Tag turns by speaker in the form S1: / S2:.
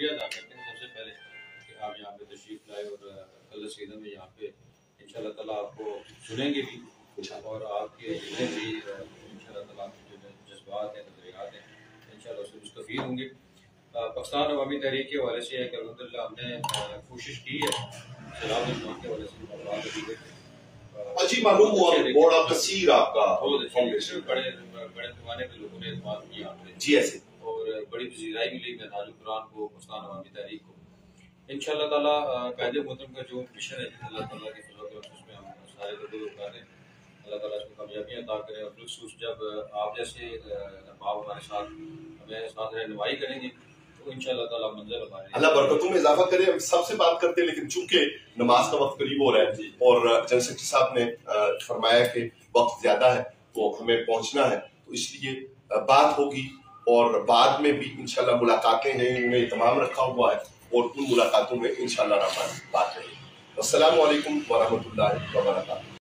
S1: شکریہ ادا کرتے ہیں سب سے پہلے کہ آپ یہاں پہ تشریف لائے اور کل سیدھا میں یہاں پہ انشاءاللہ تعالیٰ آپ کو سنیں گے بھی اور آپ کے جتنے بھی انشاءاللہ تعالیٰ جو جذبات ہیں نظریات ہیں انشاءاللہ اس سے مستفید ہوں گے. پاکستان عوامی تحریک کے حوالے سے ہے کہ الحمدللہ ہم نے کوشش کی ہے سیلاب الجوان کے حوالے سے معلومات ابھی تک
S2: اچھی معلوم ہوا بڑا کثیر آپ کا
S1: فاؤنڈیشن بڑے پیمانے پہ لوگوں نے اعتماد کیا ہم نے
S2: جی ایسے
S1: اور بڑی پذیرائی ملی نہج القرآن کو پاکستان عوامی تحریک کو انشاءاللہ تعالیٰ قائد محترم کا جو مشن ہے اللہ تعالیٰ کے فضل و کرم اس میں ہم سارے لوگ اٹھا دیں اللہ تعالیٰ اس کو کامیابیاں عطا کرے اور بالخصوص جب آپ جیسے احباب ہمارے ساتھ ہمیں ساتھ رہنمائی کریں گے تو انشاءاللہ تعالیٰ منزل ہمارے
S2: اللہ برکتوں میں اضافہ کرے. ہم سب سے بات کرتے ہیں لیکن چونکہ نماز کا وقت قریب ہو رہا ہے اور جنرل سیکرٹری صاحب نے فرمایا کہ وقت زیادہ ہے تو ہمیں پہنچنا ہے تو اس لیے بات ہوگی اور بعد میں بھی انشاءاللہ ملاقاتیں ہیں ان میں اہتمام رکھا ہوا ہے اور ان ملاقاتوں میں انشاءاللہ رحمان بات رہے گی. السلام علیکم ورحمۃ اللہ وبرکاتہ.